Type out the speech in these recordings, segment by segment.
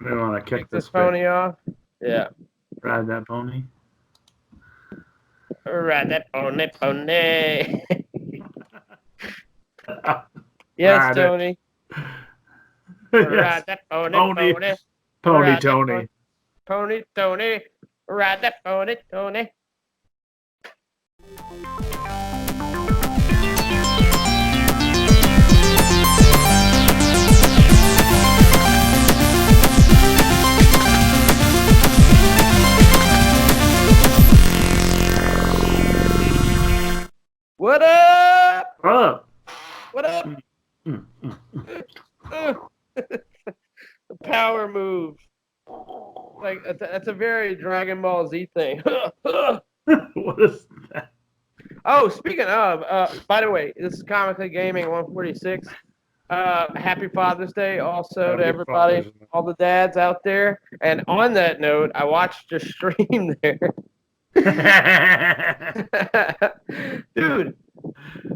We want to kick this pony off. Yeah. Ride that pony. Ride that pony. Yes, Tony. Ride that pony. Pony Tony. Pony Tony. Ride that pony Tony. What up? What up? What up? The power move. Like that's a very Dragon Ball Z thing. What is that? Oh, speaking of, by the way, this is Comically Gaming 146. Happy Father's Day also to everybody, all the dads out there. And on that note, I watched your stream there. Dude,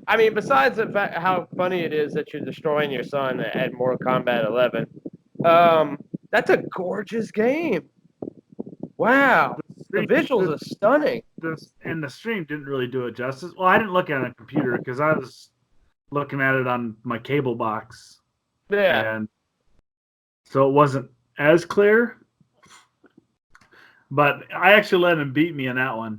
I mean, besides the fact how funny it is that you're destroying your son at Mortal Kombat 11, that's a gorgeous game. Wow, the visuals are stunning. And the stream didn't really do it justice. Well, I didn't look at it on a computer because I was looking at it on my cable box. Yeah. And so it wasn't as clear. But I actually let him beat me in that one.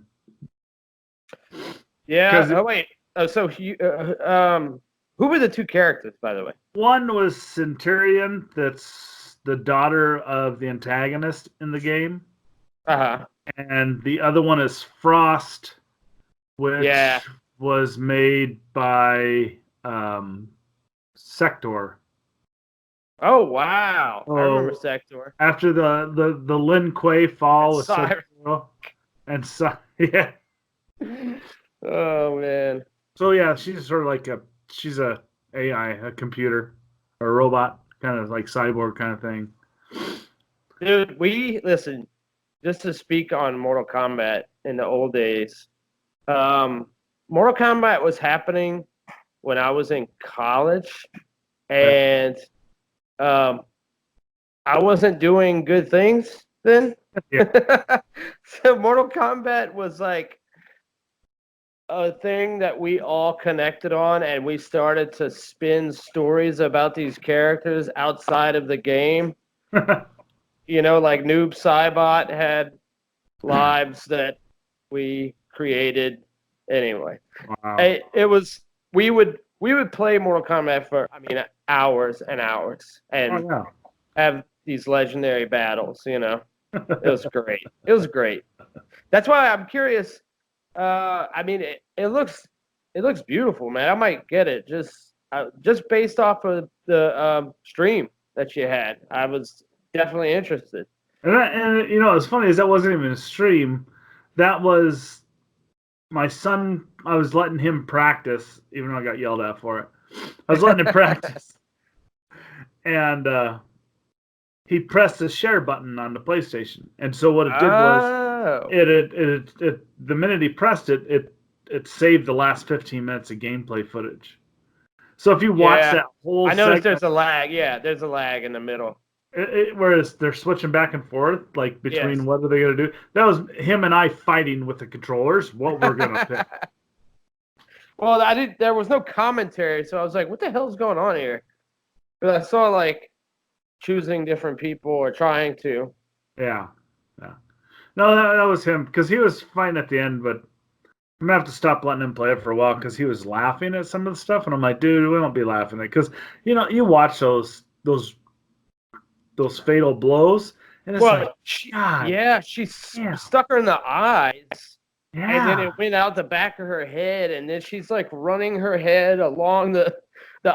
Yeah. Oh wait. So you, who were the two characters, by the way? One was Centurion. That's the daughter of the antagonist in the game. Uh-huh. And the other one is Frost, which was made by Sector. Oh wow! I remember Sector. After the Lin Kuei fall with Sector, and yeah. Oh man. So yeah, she's sort of like she's a AI, a computer, or a robot, kind of like cyborg kind of thing. Dude, listen. Just to speak on Mortal Kombat in the old days, Mortal Kombat was happening when I was in college, and I wasn't doing good things then. Yeah. So Mortal Kombat was like a thing that we all connected on, and we started to spin stories about these characters outside of the game. You know, like Noob Saibot had lives that we created. Anyway, wow. We would play Mortal Kombat for hours and hours and have these legendary battles. You know, it was great. It was great. That's why I'm curious. It looks beautiful, man. I might get it just based off of the stream that you had. I was definitely interested. And you know, it's funny is that wasn't even a stream. That was my son. I was letting him practice, even though I got yelled at for it. I was letting him practice, and he pressed the share button on the PlayStation. And so what it did was, it the minute he pressed it saved the last 15 minutes of gameplay footage. So if you watch that whole, I noticed there's a lag. Yeah, there's a lag in the middle. Whereas they're switching back and forth, like between what are they going to do. That was him and I fighting with the controllers, what we're going to pick. Well, there was no commentary, so I was like, what the hell is going on here? But I saw, like, choosing different people or trying to. Yeah. No, that was him, because he was fine at the end, but I'm going to have to stop letting him play it for a while, because he was laughing at some of the stuff, and I'm like, dude, we won't be laughing at it. Because, you know, you watch those fatal blows, and it's she's stuck her in the eyes, and then it went out the back of her head, and then she's like running her head along the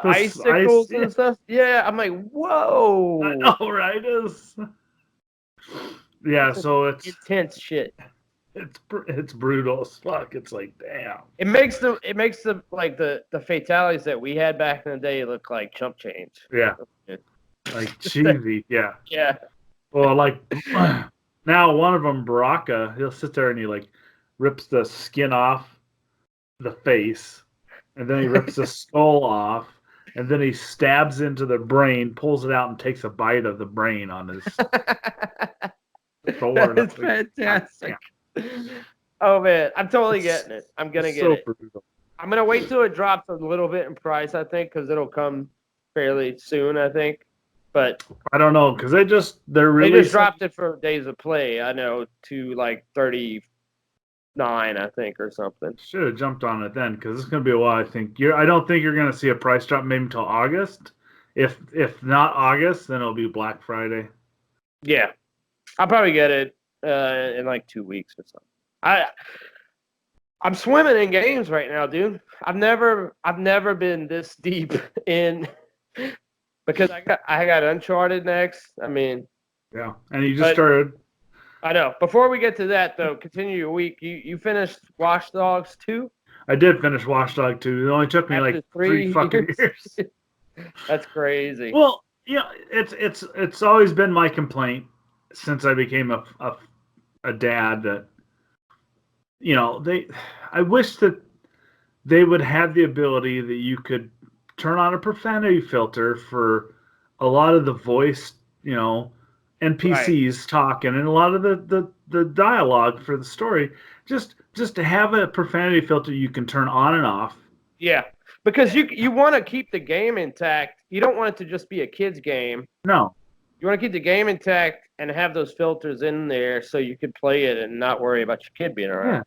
icicles and stuff. Yeah, I'm like, whoa! I know, right? So it's intense shit. It's brutal as fuck. It's like, damn. It makes the fatalities that we had back in the day look like chump change. Yeah. Like cheesy, yeah. Yeah. Well, like now one of them, Baraka, he'll sit there and he like rips the skin off the face, and then he rips the skull off, and then he stabs into the brain, pulls it out, and takes a bite of the brain on his sword. That's fantastic. Oh man, I'm totally getting it. I'm gonna get it. Brutal. I'm gonna wait till it drops a little bit in price. I think because it'll come fairly soon. I think, but I don't know because they just dropped it for days of play. I know to like 39, I think, or something. Should have jumped on it then because it's gonna be a while. I think I don't think you're gonna see a price drop maybe until August. If not August, then it'll be Black Friday. Yeah, I'll probably get it in like 2 weeks or something. I'm swimming in games right now, dude. I've never been this deep in because I got Uncharted next. I mean, yeah, and you just started. I know. Before we get to that, though, continue your week. You finished Watchdogs 2? I did finish Watchdog 2. It only took me like 3 fucking years. That's crazy. Well, yeah, it's always been my complaint since I became a dad that I wish that they would have the ability that you could turn on a profanity filter for a lot of the voice, NPCs talking and a lot of the dialogue for the story. Just to have a profanity filter you can turn on and off. Yeah, because you want to keep the game intact. You don't want it to just be a kid's game. No. You want to keep the game intact and have those filters in there so you can play it and not worry about your kid being around. Yeah.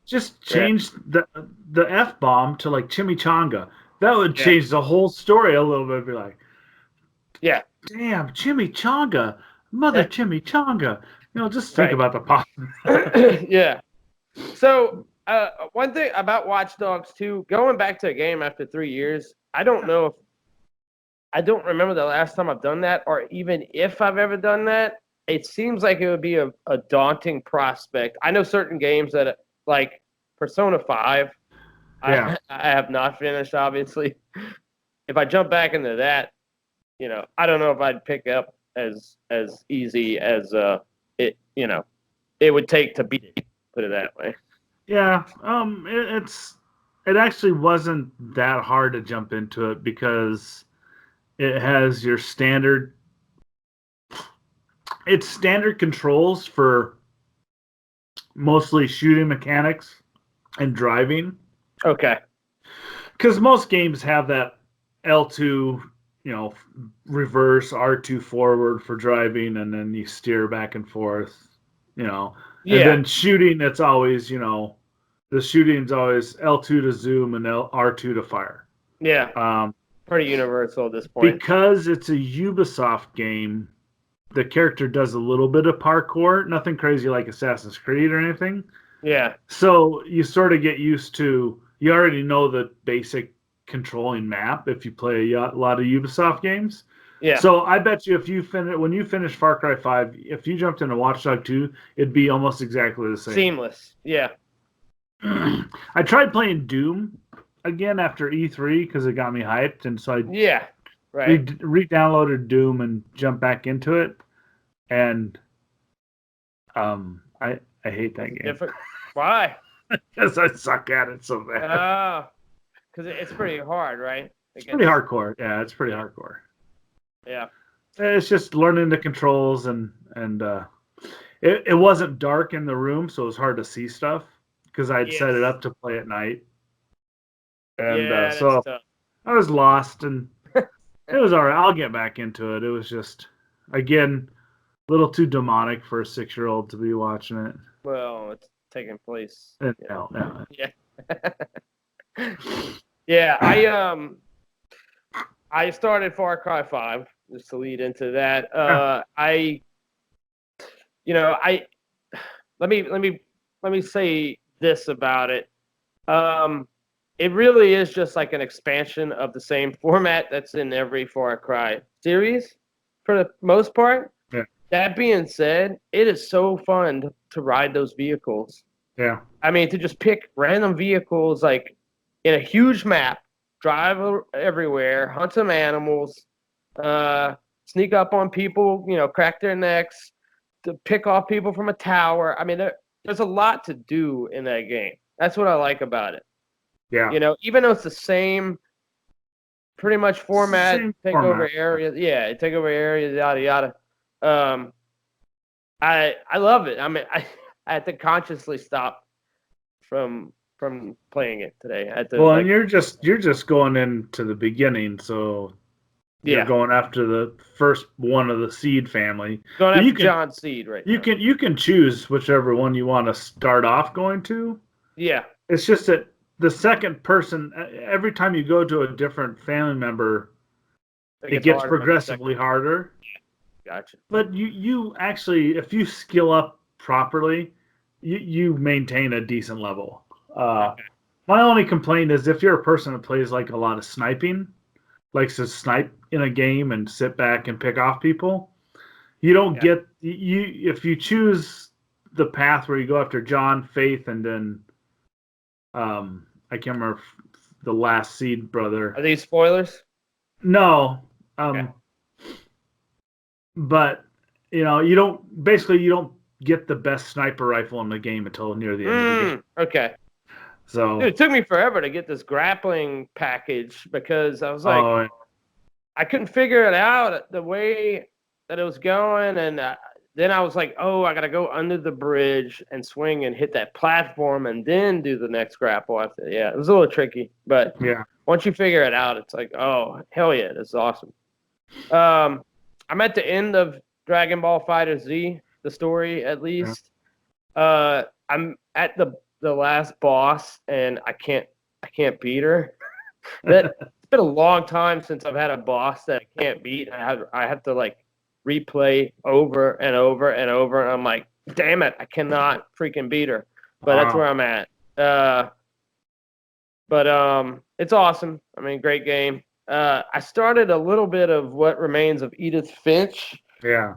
Just change the F-bomb to like chimichanga. That would change the whole story a little bit. Be like, yeah, damn, chimichanga, mother chimichanga. Just think about the pop. Yeah. So one thing about Watch Dogs 2, going back to a game after 3 years, I don't remember the last time I've done that, or even if I've ever done that. It seems like it would be a daunting prospect. I know certain games that, like Persona 5, I have not finished, obviously. If I jump back into that, I don't know if I'd pick up as easy as it would take to beat it, put it that way. Yeah, it actually wasn't that hard to jump into it because it has your standard controls for mostly shooting mechanics and driving. Okay. Because most games have that L2, reverse, R2 forward for driving, and then you steer back and forth, And then shooting, it's always, the shooting's always L2 to zoom and R2 to fire. Yeah. Pretty universal at this point. Because it's a Ubisoft game, the character does a little bit of parkour, nothing crazy like Assassin's Creed or anything. Yeah. So you sort of get used to, you already know the basic controlling map if you play a lot of Ubisoft games. Yeah. So I bet you when you finish Far Cry 5, if you jumped into Watch Dogs 2, it'd be almost exactly the same. Seamless. Yeah. I tried playing Doom again after E3 because it got me hyped, and so I re-downloaded Doom and jumped back into it, and I hate that game. Why? Because I suck at it so bad. Because it's pretty hard, right? It's pretty hardcore. Yeah, it's pretty hardcore. Yeah. It's just learning the controls, and it wasn't dark in the room, so it was hard to see stuff because I'd set it up to play at night. And so tough. I was lost, and it was all right. I'll get back into it. It was just, again, a little too demonic for a 6-year-old to be watching it. Well, it's taking place. Yeah. Yeah, I started Far Cry 5 just to lead into that. Let me say this about it. It really is just like an expansion of the same format that's in every Far Cry series for the most part. Yeah. That being said, it is so fun to ride those vehicles. Yeah. I mean, to just pick random vehicles like in a huge map, drive everywhere, hunt some animals, sneak up on people, crack their necks, to pick off people from a tower. I mean, there's a lot to do in that game. That's what I like about it. Yeah. Even though it's the same pretty much format, Same take format. over areas. Yeah, take over areas, yada yada. I love it. I mean, I had to consciously stop from playing it today. I had to, Well, and you're just going into the beginning, so you're going after the first one of the seed family. going But after John Seed right now. You can choose whichever one you want to start off going to. Yeah. It's just that the second person, every time you go to a different family member, it gets progressively harder. Gotcha. But you actually, if you skill up properly, you maintain a decent level. Okay. My only complaint is if you're a person that plays like a lot of sniping, likes to snipe in a game and sit back and pick off people, you don't get if you choose the path where you go after John, Faith, and then I can't remember the last seed brother. Are these spoilers? No. But you know, you don't get the best sniper rifle in the game until near the end of the game. Okay. So dude, it took me forever to get this grappling package because I was like, I couldn't figure it out the way that it was going, and then I was like, oh, I gotta go under the bridge and swing and hit that platform and then do the next grapple after. Yeah, it was a little tricky, but once you figure it out, it's like, oh, hell yeah, this is awesome. I'm at the end of Dragon Ball Fighter Z, the story at least. I'm at the last boss, and I can't beat her. It's been a long time since I've had a boss that I can't beat. I have to like replay over and over and over, and I'm like, damn it, I cannot freaking beat her. But that's where I'm at. But it's awesome. I mean, great game. I started a little bit of What Remains of Edith Finch. Yeah.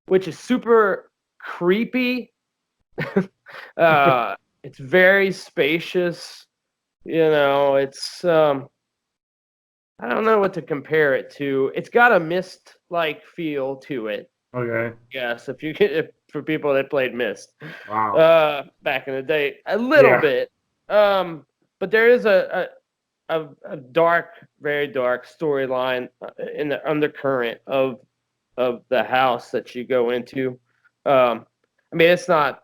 Which is super creepy. It's very spacious. You know, it's I don't know what to compare it to. It's got a Myst-like feel to it. Okay. Yes, for people that played Myst. Wow. Back in the day, a little bit. But there is a dark, very dark storyline in the undercurrent of the house that you go into. I mean, it's not.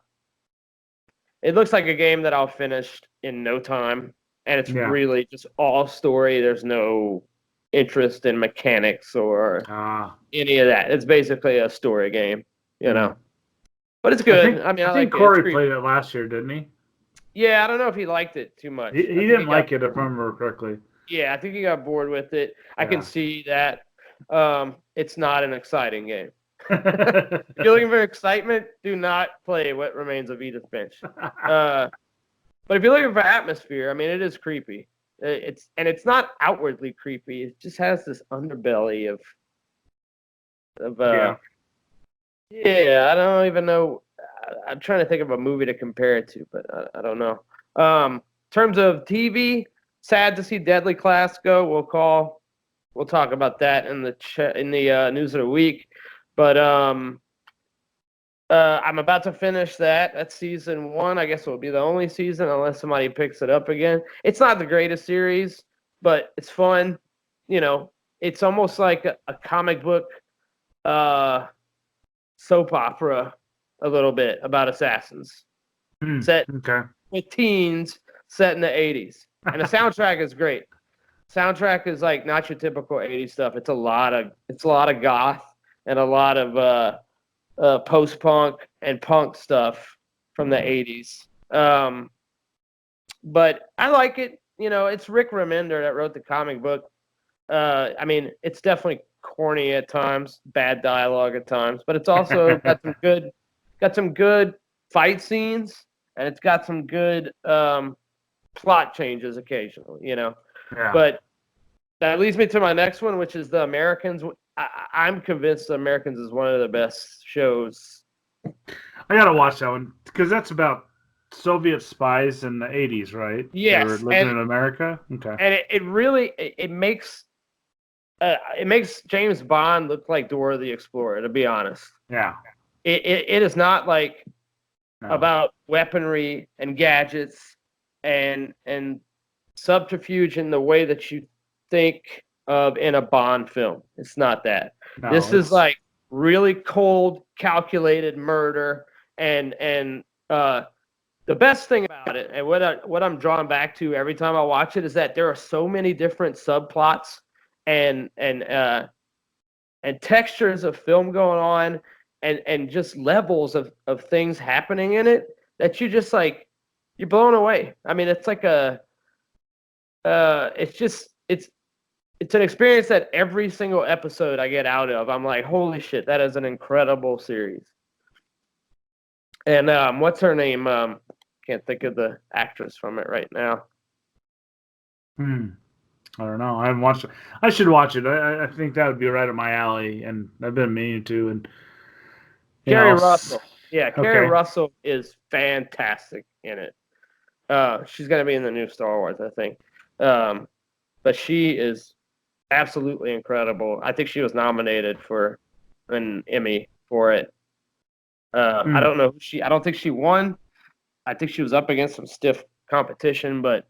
It looks like a game that I'll finish in no time, and it's really just all story. There's no interest in mechanics or any of that. It's basically a story game, you know. But it's good. I think Corey played it last year, didn't he? Yeah, I don't know if he liked it too much. He didn't like it, if I remember correctly. Yeah, I think he got bored with it. I can see that. It's not an exciting game. If you're looking for excitement, do not play What Remains of Edith Finch. But if you're looking for atmosphere, I mean, it is creepy. It's not outwardly creepy. It just has this underbelly of I don't even know. I'm trying to think of a movie to compare it to, but I don't know. In terms of TV, sad to see Deadly Class go. We'll talk about that in the news of the week. But I'm about to finish that. That's season 1. I guess it will be the only season unless somebody picks it up again. It's not the greatest series, but it's fun. You know, it's almost like a comic book soap opera a little bit about assassins. Set with teens set in the 80s. And the soundtrack is great. Soundtrack is like not your typical 80s stuff. It's a lot of goth and a lot of post-punk and punk stuff from the 80s. But I like it. You know, it's Rick Remender that wrote the comic book. I mean, it's definitely corny at times, bad dialogue at times, but it's also got some good fight scenes, and it's got some good plot changes occasionally, you know. Yeah. But that leads me to my next one, which is The Americans. I'm convinced The Americans is one of the best shows. I gotta watch that one because that's about Soviet spies in the 80s, right? Yes, they were living in America. Okay, and it really makes James Bond look like Dora the Explorer. To be honest, yeah, it is not like about weaponry and gadgets and subterfuge in the way that you think of in a Bond film. It's not that. No, This is like really cold, calculated murder, and the best thing about it, and what I'm drawn back to every time I watch it, is that there are so many different subplots and textures of film going on, and just levels of things happening in it that you just like you're blown away. I mean, it's like it's an experience that every single episode I get out of, I'm like, holy shit, that is an incredible series. And what's her name? Can't think of the actress from it right now. I don't know. I haven't watched it. I should watch it. I think that would be right up my alley, and I've been meaning to. And Carrie Russell. Yeah, Carrie Okay. Russell is fantastic in it. She's going to be in the new Star Wars, I think. But she is absolutely incredible. I think she was nominated for an Emmy for it. I don't know. I don't think she won. I think she was up against some stiff competition, but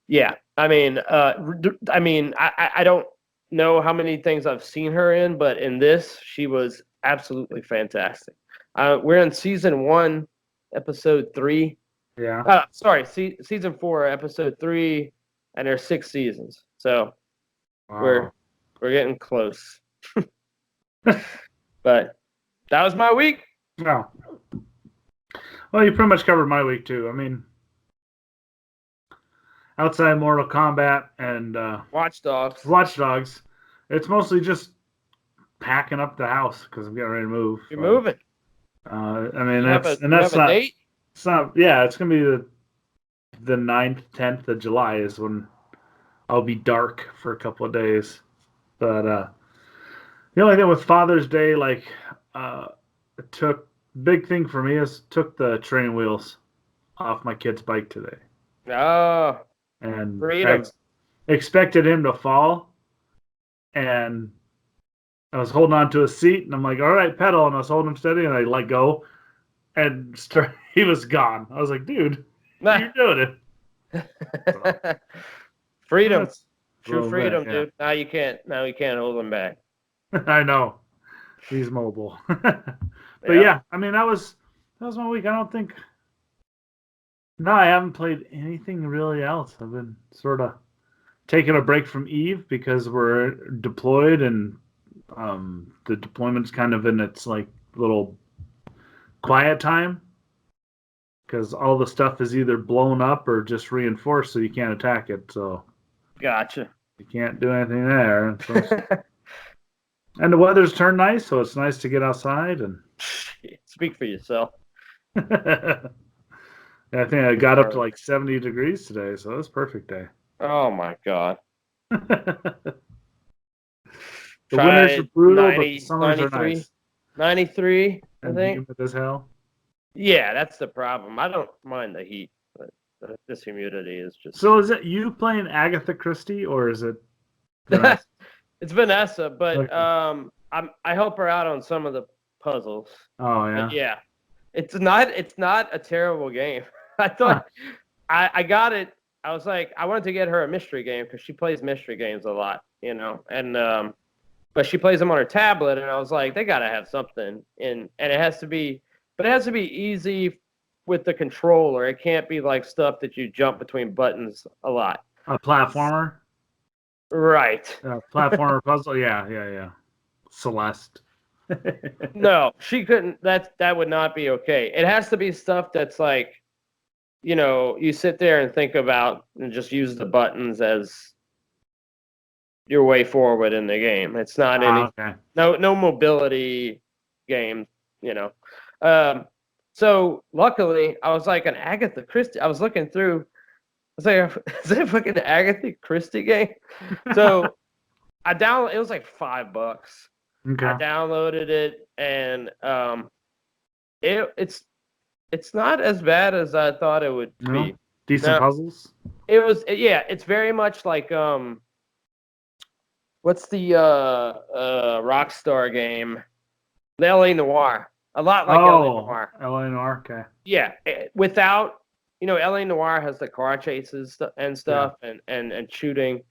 yeah. I mean, I don't know how many things I've seen her in, but in this, she was absolutely fantastic. We're in season 1, episode 3. Yeah. Sorry, season 4, episode 3, and there's 6 seasons, so Wow. we're getting close. But that was my week. No. Well, you pretty much covered my week too. I mean, outside Mortal Kombat and Watchdogs, it's mostly just packing up the house because I'm getting ready to move. You're moving. I mean, You that's have a not. date? It's not. Yeah, it's gonna be the 9th, 10th of July is when I'll be dark for a couple of days. But the only thing with Father's Day, like, it took big thing for me is took the training wheels off my kid's bike today, Oh, and freedom. I expected him to fall, and I was holding on to a seat, and I'm like, all right, pedal, and I was holding him steady, and I let go, and he was gone. I was like, dude, you're doing it. Freedom. That's a True little freedom, bit, yeah. dude. Now you can't hold him back. I know. He's mobile. But yeah, I mean that was my week. I don't think no, I haven't played anything really else. I've been sort of taking a break from Eve because we're deployed and the deployment's kind of in its like little quiet time because all the stuff is either blown up or just reinforced so you can't attack it. So Gotcha. you can't do anything there. And the weather's turned nice, so it's nice to get outside and speak for yourself. I think I got up to like 70 degrees today, so it was a perfect day. Oh my god. The winters are brutal, but the summers are nice. 93, I And think. humid as hell. Yeah, that's the problem. I don't mind the heat, but this humidity is just. So is it you playing Agatha Christie or is it? It's Vanessa, but Okay. I help her out on some of the puzzles. Oh yeah. But yeah, it's not a terrible game. I thought I got it. I was like, I wanted to get her a mystery game because she plays mystery games a lot, and but she plays them on her tablet, and I was like, they gotta have something and it has to be easy with the controller. It can't be like stuff that you jump between buttons a lot. A platformer. Right. Platformer puzzle. Yeah. Celeste. No, she couldn't. That would not be okay. It has to be stuff that's like, you sit there and think about and just use the buttons as your way forward in the game. It's not Okay. no mobility game, So luckily, I was like an Agatha Christie. I was looking through. I was like, is that a fucking Agatha Christie game? So I downloaded. It was like $5. Okay. I downloaded it, and it's not as bad as I thought it would be. Decent puzzles. It was It's very much like what's the Rockstar game? The LA Noire. A lot like LA Noire. LA Noire. Okay. Yeah, without LA Noire has the car chases and stuff, and shooting.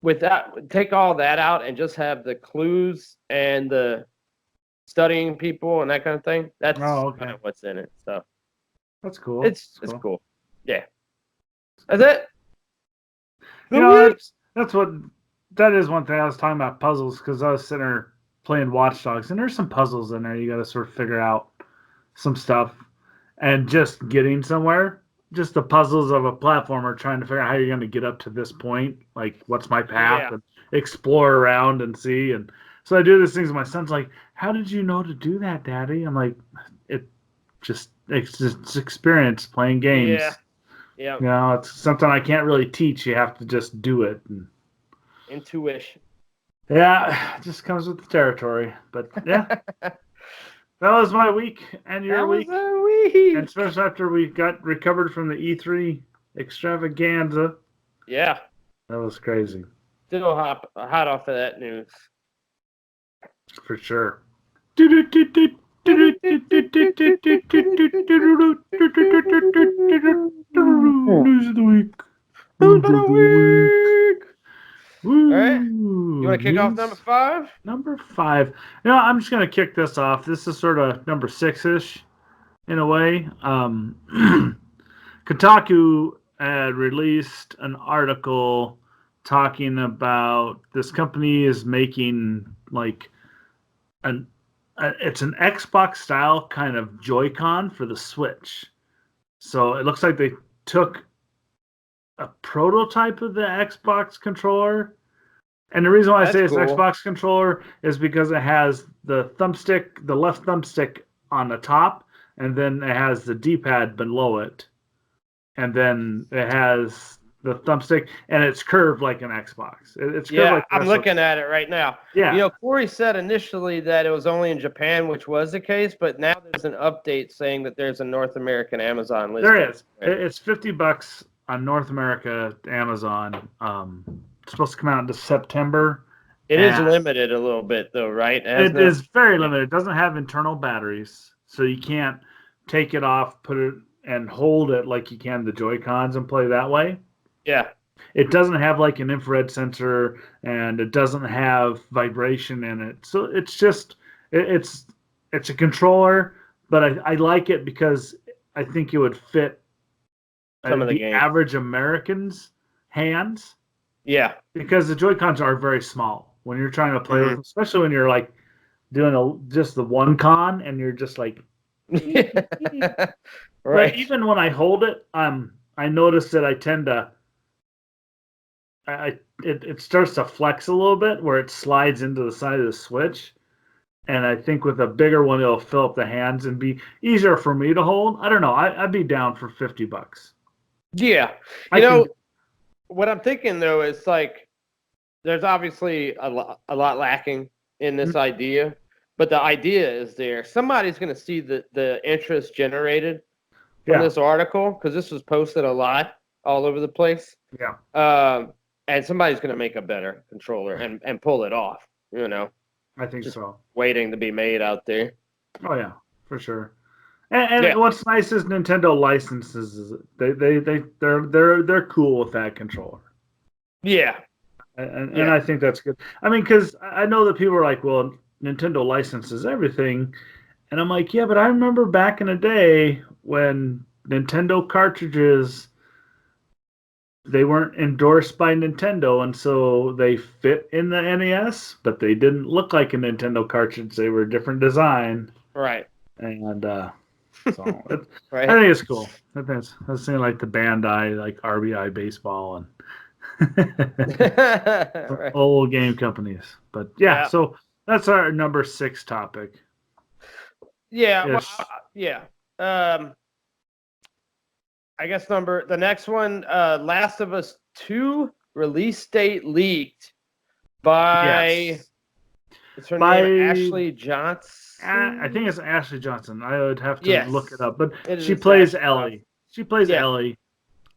With that, take all that out and just have the clues and the studying people and that kind of thing. That's kind of what's in it. So that's cool. It's cool. Yeah. That's it. That is one thing I was talking about puzzles, because I was sitting there playing Watchdogs, and there's some puzzles in there you got to sort of figure out some stuff, and just getting somewhere. Just the puzzles of a platformer, trying to figure out how you're going to get up to this point. Like, what's my path? And explore around and see. And so I do these things. And my son's like, "How did you know to do that, Daddy?" I'm like, it's just experience playing games. Yeah. It's something I can't really teach. You have to just do it. And, intuition. Yeah, it just comes with the territory. But yeah. That was my week and your week. And especially after we got recovered from the E3 extravaganza. Yeah. That was crazy. Still hot off of that news. For sure. News of the week. All right. You want to kick off number 5? Number 5. I'm just going to kick this off. This is sort of number 6-ish in a way. Kotaku had released an article talking about this company is making like it's an Xbox style kind of Joy-Con for the Switch. So it looks like they took a prototype of the Xbox controller. And the reason why I say it's an Xbox controller is because it has the left thumbstick on the top, and then it has the D-pad below it. And then it has the thumbstick, and it's curved like an Xbox. It's curved like I'm looking at it right now. Yeah. Corey said initially that it was only in Japan, which was the case, but now there's an update saying that there's a North American Amazon list. There is. It's $50 on North America Amazon. It's supposed to come out into September. It is limited a little bit, though, right? It is very limited. It doesn't have internal batteries, so you can't take it off, put it, and hold it like you can the Joy-Cons and play that way. Yeah. It doesn't have like an infrared sensor, and it doesn't have vibration in it. So it's just it's a controller, but I like it because I think it would fit some of the average American's hands. Yeah. Because the Joy-Cons are very small when you're trying to play with them, especially when you're like doing just the one con and you're just like right. But even when I hold it, I notice that I tend to it starts to flex a little bit where it slides into the side of the Switch. And I think with a bigger one, it'll fill up the hands and be easier for me to hold. I don't know. I'd be down for $50. Yeah. What I'm thinking, though, is like there's obviously a lot lacking in this idea, but the idea is there. Somebody's going to see the interest generated from this article, because this was posted a lot all over the place. Yeah. And somebody's going to make a better controller and pull it off, I think so. Waiting to be made out there. Oh yeah, for sure. And what's nice is Nintendo licenses they're cool with that controller. Yeah. And I think that's good. I mean, because I know that people are like, well, Nintendo licenses everything, and I'm like, yeah, but I remember back in the day when Nintendo cartridges, they weren't endorsed by Nintendo, and so they fit in the NES, but they didn't look like a Nintendo cartridge. They were a different design. Right. And so right. I think it's cool. I was saying like the Bandai, like RBI Baseball, and right. Old game companies. But yeah, so that's our number 6 topic. Yeah. Well, yeah. I guess the next one, Last of Us 2 release date leaked by her name, Ashley Johnson. I think it's Ashley Johnson. I would have to look it up, but she plays Ellie. She plays Ellie,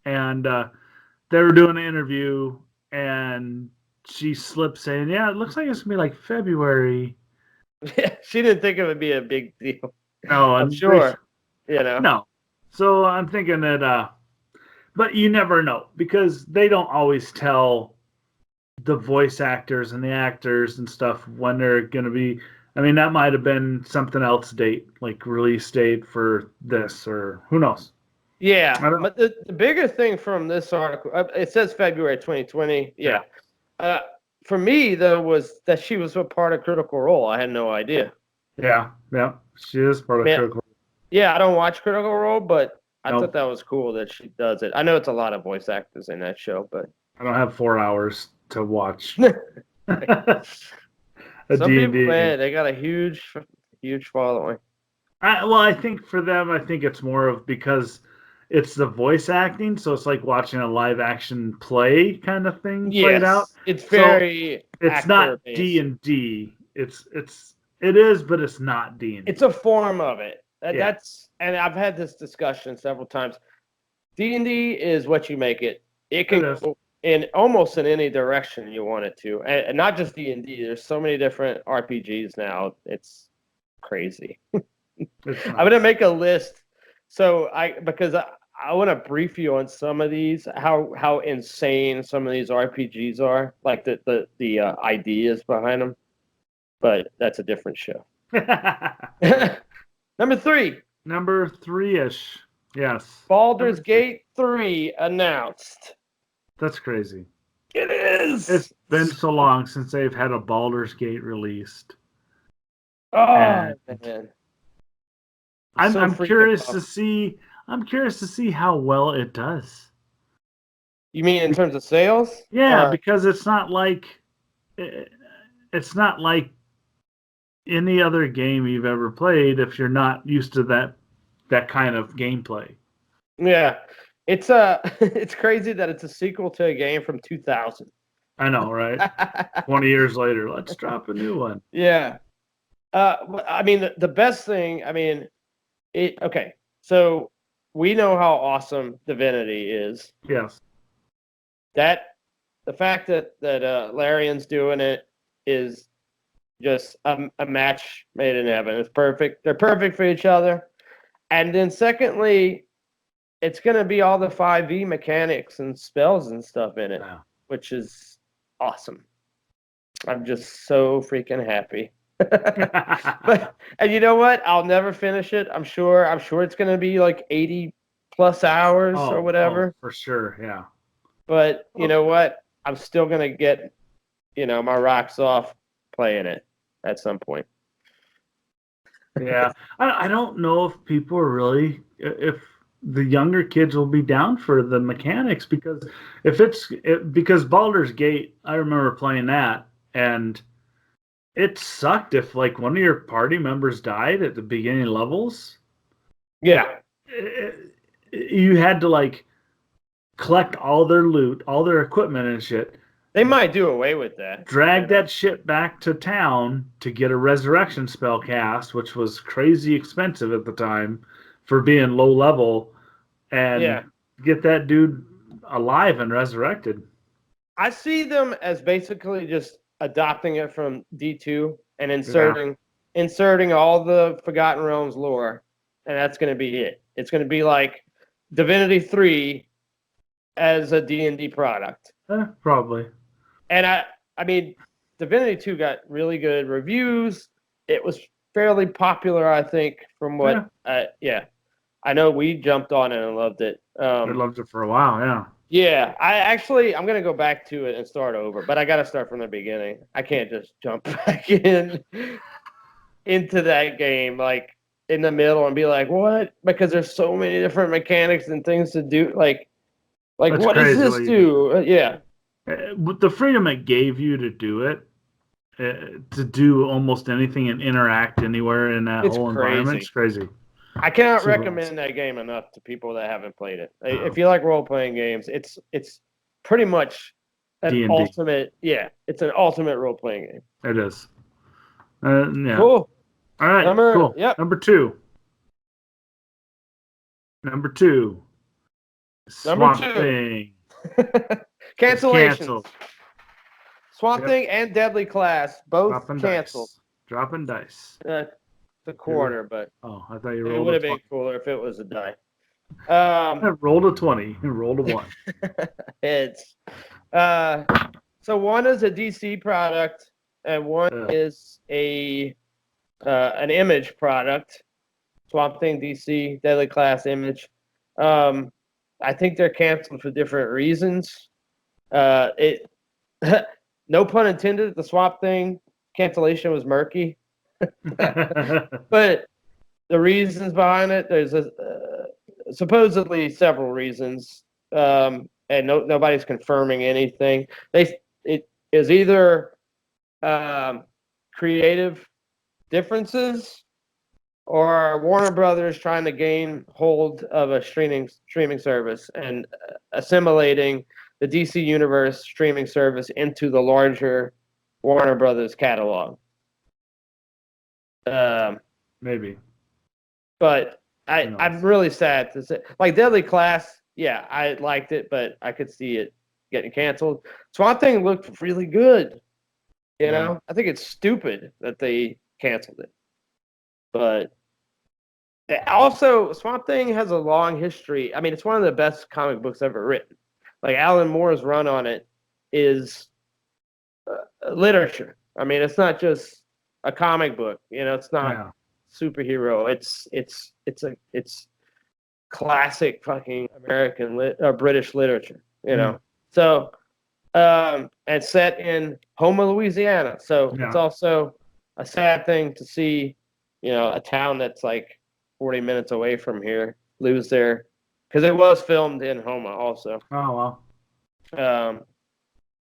and they were doing an interview, and she slipped saying, "Yeah, it looks like it's gonna be like February." She didn't think it would be a big deal. No, I'm sure. No. So I'm thinking that But you never know because they don't always tell the voice actors and the actors and stuff when they're going to be. I mean, that might have been something else date, like release date for this, or who knows. Yeah, but the bigger thing from this article, it says February 2020. Yeah. For me, though, was that she was a part of Critical Role. I had no idea. Yeah, she is part of Critical Role. Yeah, I don't watch Critical Role, but I thought that was cool that she does it. I know it's a lot of voice actors in that show, but I don't have 4 hours to watch. Some people, man, they got a huge following. I think for them, I think it's more of because it's the voice acting, so it's like watching a live action play kind of thing played out. It's very. It's not D&D. It is, but it's not D&D. It's a form of it. That's, and I've had this discussion several times. D&D is what you make it. It can go in almost in any direction you want it to, and not just D&D. There's so many different RPGs now. It's crazy. I'm gonna make a list. So because I want to brief you on some of these, how insane some of these RPGs are, like the ideas behind them. But that's a different show. Number 3. Number 3-ish. Yes. Baldur's Gate 3 announced. That's crazy. It is. It's been so long since they've had a Baldur's Gate released. Oh, man. I'm curious to see. I'm curious to see how well it does. You mean in terms of sales? Yeah, because it's not like any other game you've ever played if you're not used to that kind of gameplay. Yeah. It's crazy that it's a sequel to a game from 2000. I know, right? 20 years later, let's drop a new one. Yeah. I mean, the best thing, okay. So we know how awesome Divinity is. Yes. The fact that Larian's doing it is just a match made in heaven. It's perfect. They're perfect for each other. And then secondly, it's going to be all the 5e mechanics and spells and stuff in it, which is awesome. I'm just so freaking happy. And you know what? I'll never finish it. I'm sure it's going to be like 80 plus hours or whatever. For sure, yeah. But you know what? I'm still going to get, my rocks off playing it at some point. Yeah. I don't know if people are really, if the younger kids will be down for the mechanics, because because Baldur's Gate, I remember playing that, and it sucked if like one of your party members died at the beginning levels. Yeah. You had to like collect all their loot, all their equipment and shit. They might do away with that. Drag that shit back to town to get a resurrection spell cast, which was crazy expensive at the time for being low level, and get that dude alive and resurrected. I see them as basically just adopting it from D2 and inserting all the Forgotten Realms lore, and that's going to be it. It's going to be like Divinity 3 as a D&D product. Probably. And I mean, Divinity 2 got really good reviews. It was fairly popular, I think, from what I know we jumped on it and loved it. I loved it for a while, yeah. Yeah, I'm going to go back to it and start over, but I got to start from the beginning. I can't just jump back into that game like in the middle and be like, what? Because there's so many different mechanics and things to do. Like what does this do? Yeah. With the freedom it gave you to do it, to do almost anything and interact anywhere in that whole environment, it's crazy. I cannot recommend that game enough to people that haven't played it. If you like role-playing games, it's pretty much an D&D. ultimate. Yeah, it's an ultimate role-playing game. It is. Yeah. Cool. All right. Cool. Yep. Number two. Swamp Thing. Cancellations. Swamp Thing and Deadly Class both canceled. Dropping dice. The quarter, but I thought you rolled. It would have been cooler if it was a die. Rolled a 20 and rolled a 1. It's so one is a DC product and one is a an Image product. Swamp Thing DC, Deadly Class Image. I think they're canceled for different reasons. It no pun intended, the Swamp Thing cancellation was murky. But the reasons behind it, there's supposedly several reasons, and nobody's confirming anything. It is either creative differences or Warner Brothers trying to gain hold of a streaming service and assimilating the DC Universe streaming service into the larger Warner Brothers catalog. Maybe. But I'm really sad to say, like Deadly Class, yeah, I liked it, but I could see it getting canceled. Swamp Thing looked really good. You know, I think it's stupid that they canceled it. But also, Swamp Thing has a long history. I mean, it's one of the best comic books ever written. Like Alan Moore's run on it is literature. I mean, it's not just a comic book. You know, it's not superhero. It's classic fucking American British literature. You know, so and set in Houma, Louisiana. So it's also a sad thing to see. You know, a town that's like 40 minutes away from here lose their, because it was filmed in Houma also. Oh wow.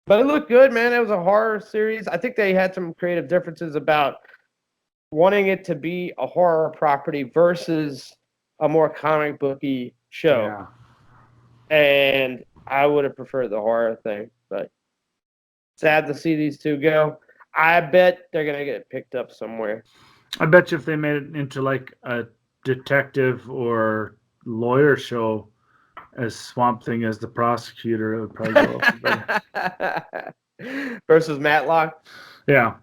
But it looked good, man. It was a horror series. I think they had some creative differences about wanting it to be a horror property versus a more comic booky show. Yeah. And I would have preferred the horror thing, but sad to see these two go. I bet they're gonna get picked up somewhere. I bet you if they made it into like a detective or lawyer show as Swamp Thing as the prosecutor, it would probably go better. Versus Matlock? Yeah.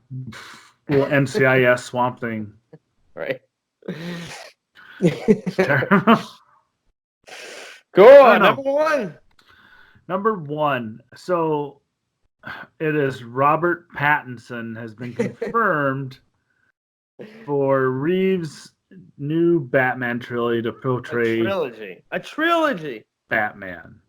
Well, NCIS Swamp Thing. Right. Cool. Number one. So it is Robert Pattinson has been confirmed for Reeves' new Batman trilogy to portray a trilogy Batman.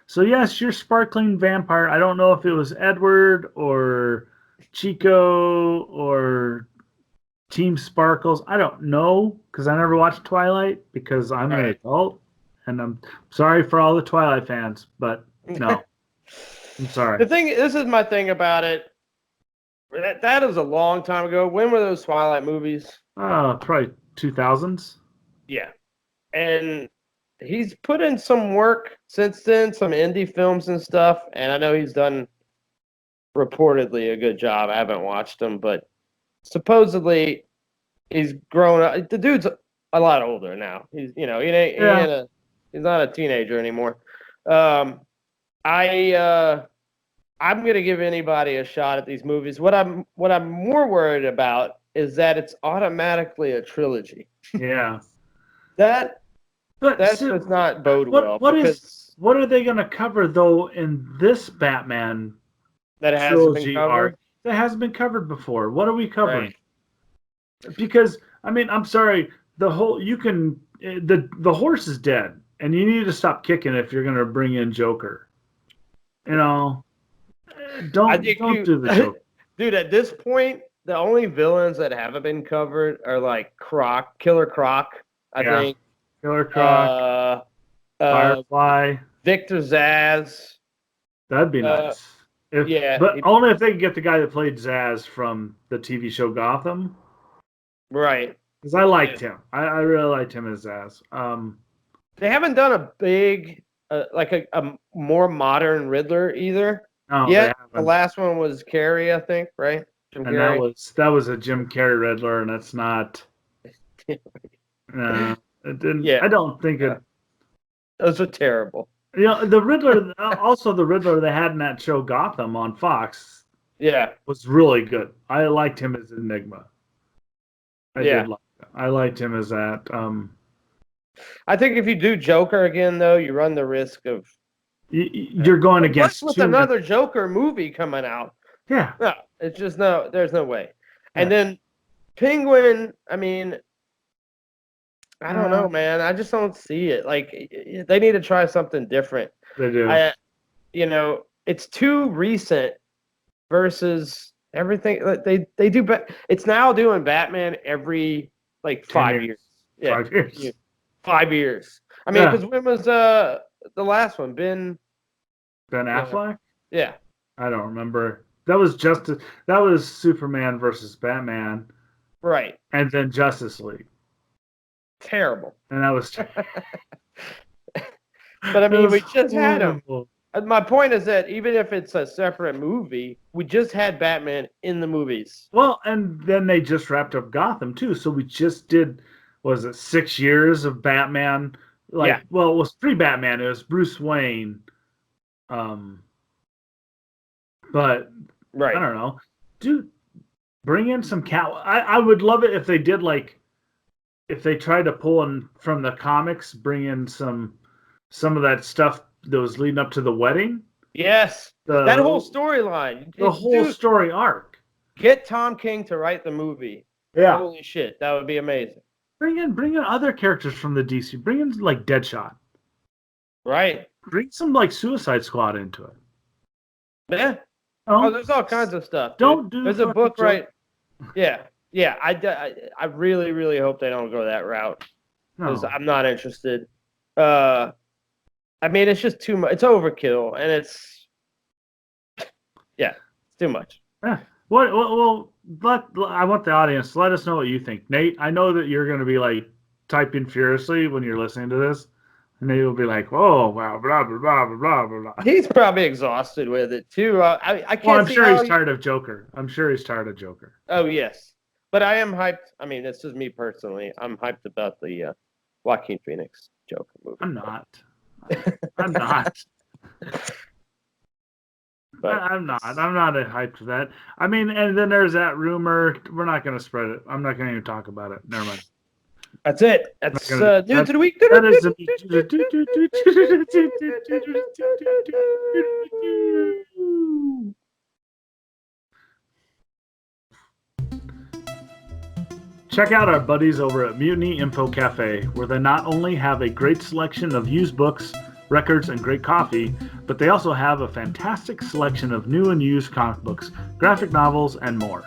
So yes, you're sparkling vampire. I don't know if it was Edward or Chico or Team Sparkles. I don't know because I never watched Twilight because I'm an adult, and I'm sorry for all the Twilight fans, but no, I'm sorry. This is my thing about it. That is a long time ago. When were those Twilight movies? Probably 2000s. Yeah. And he's put in some work since then, some indie films and stuff, and I know he's done reportedly a good job. I haven't watched him, but supposedly he's grown up. The dude's a lot older now. He's, you know, he's not a teenager anymore. I'm gonna give anybody a shot at these movies. What I'm more worried about is that it's automatically a trilogy. Yeah, that does not bode well. What are they gonna cover though in this Batman that hasn't been covered? Arc that hasn't been covered before? What are we covering? Right. Because I mean, I'm sorry, the horse is dead, and you need to stop kicking if you're gonna bring in Joker. You know. Don't do the Joker. Dude, at this point, the only villains that haven't been covered are like Killer Croc, I think. Killer Croc, Firefly, Victor Zsasz. That'd be nice. But only if they can get the guy that played Zsasz from the TV show Gotham. Right. Because I liked him. I really liked him as Zsasz. They haven't done a big, like a more modern Riddler either. Oh, yeah, the last one was Carrey, I think, right? Jim Carrey. that was a Jim Carrey Riddler, and it's not. It didn't. Yeah, I don't think it. Those are terrible. You know, the Riddler. Also, the Riddler they had in that show Gotham on Fox. Yeah, was really good. I liked him as Enigma. I liked him as that. I think if you do Joker again, though, you run the risk of you're going against with another Joker movie coming out. Yeah. No, it's just no. There's no way. Yeah. And then Penguin. I mean, I don't know, man. I just don't see it. Like they need to try something different. They do. It's too recent versus everything. They do. It's now doing Batman every like 5 years. Yeah, 5 years. 5 years. I mean, because when was the last one? Ben Affleck? Yeah. I don't remember. That was Superman versus Batman. Right. And then Justice League. Terrible. And that was But I mean, we just had him. My point is that even if it's a separate movie, we just had Batman in the movies. Well, and then they just wrapped up Gotham too. So we just did, was it 6 years of Batman? Well, it was pre-Batman. It was Bruce Wayne. But right. I don't know. Dude, bring in some I would love it if they did if they tried to pull in from the comics, bring in some of that stuff that was leading up to the wedding. Yes. That whole storyline. The whole story arc. Get Tom King to write the movie. Yeah. Holy shit. That would be amazing. Bring in other characters from the DC. Bring in like Deadshot. Right. Bring some Suicide Squad into it. Yeah. Oh, there's all kinds of stuff. There's a book, right? Yeah. Yeah. I really, really hope they don't go that route. Because I'm not interested. I mean, it's just too much. It's overkill, and it's too much. Yeah. Well, I want the audience to let us know what you think. Nate, I know that you're going to be typing furiously when you're listening to this. And Nate will be like, "Oh, wow, blah blah blah blah blah blah." He's probably exhausted with it too. I can't. Well, I'm sure he's tired of Joker. Oh yes, but I am hyped. I mean, this is me personally. I'm hyped about the Joaquin Phoenix Joker movie. I'm not. I'm not. But I'm not hyped for that. I mean, and then there's that rumor. We're not going to spread it. I'm not going to even talk about it. Never mind. That's it. That's news of the week. That is Check out our buddies over at Mutiny Info Cafe, where they not only have a great selection of used books, records, and great coffee, but they also have a fantastic selection of new and used comic books, graphic novels, and more.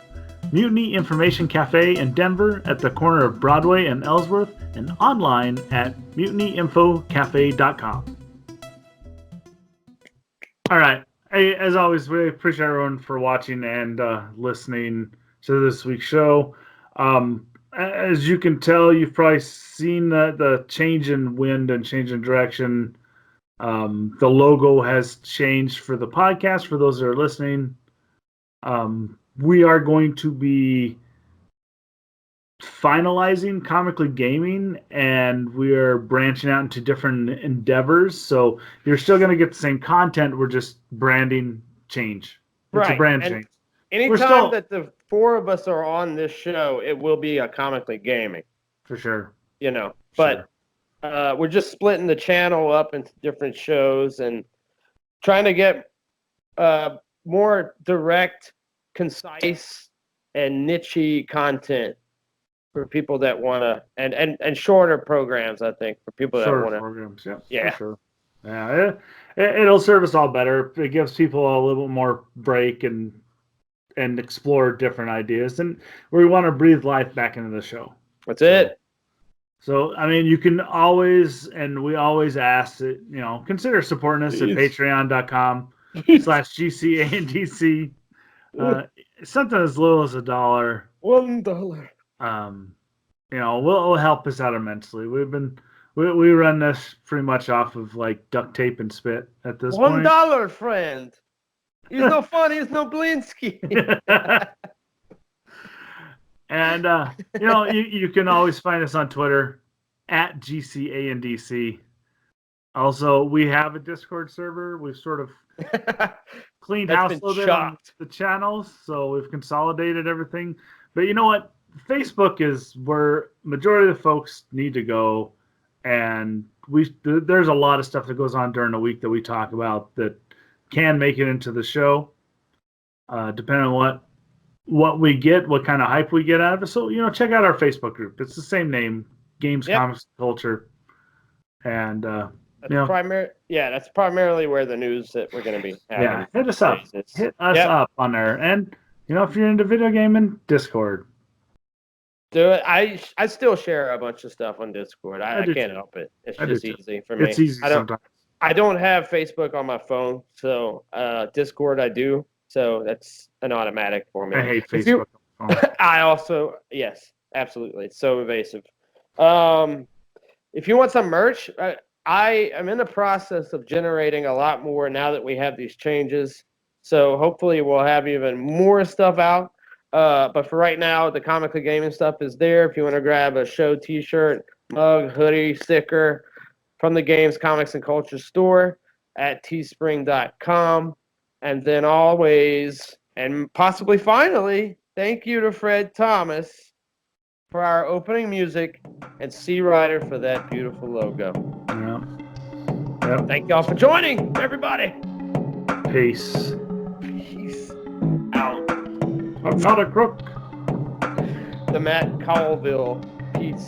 Mutiny Information Cafe in Denver at the corner of Broadway and Ellsworth, and online at mutinyinfocafe.com. All right. Hey, as always, we appreciate everyone for watching and listening to this week's show. As you can tell, you've probably seen the change in wind and change in direction. The logo has changed for the podcast. For those that are listening, we are going to be finalizing Comically Gaming, and we are branching out into different endeavors. So you're still going to get the same content. We're just branding change. It's a brand change. Anytime that the four of us are on this show, it will be a Comically Gaming. For sure. But we're just splitting the channel up into different shows and trying to get more direct, concise, and niche content for people that want to, and shorter programs, I think, for people that want to. Programs, yeah. For sure. Yeah, it'll serve us all better. It gives people a little more break and explore different ideas, and we want to breathe life back into the show. That's it. So, I mean, you can always, and we always ask that, consider supporting us at patreon.com/GCandC. Something as little as $1. $1. Will help us out immensely. We run this pretty much off of duct tape and spit at this point. $1, friend. He's no fun. He's no Blinsky. And you can always find us on Twitter at GCandC. Also, we have a Discord server. We've sort of cleaned house a little bit on the channels, so we've consolidated everything. But you know what? Facebook is where majority of the folks need to go and there's a lot of stuff that goes on during the week that we talk about that can make it into the show, depending on what we get, what kind of hype we get out of it. So, check out our Facebook group. It's the same name, Games, Comics, Culture. And, that's primarily where the news that we're going to be having. Yeah, hit us up. Hit us up on there. And, if you're into video gaming, Discord. Do it. I still share a bunch of stuff on Discord. I can't help it. It's just easy for me. It's easy sometimes. I don't have Facebook on my phone, so Discord I do. So that's an automatic for me. I hate Facebook. I also, yes, absolutely. It's so evasive. If you want some merch, I am in the process of generating a lot more now that we have these changes. So hopefully we'll have even more stuff out. But for right now, the Comically Gaming stuff is there. If you want to grab a show T-shirt, mug, hoodie, sticker from the Games, Comics, and Culture store at teespring.com. And then always, and possibly finally, thank you to Fred Thomas for our opening music and Xee Reiter for that beautiful logo. Yep. Thank y'all for joining, everybody. Peace. Peace out. I'm not a crook. The Matt Colville. Peace.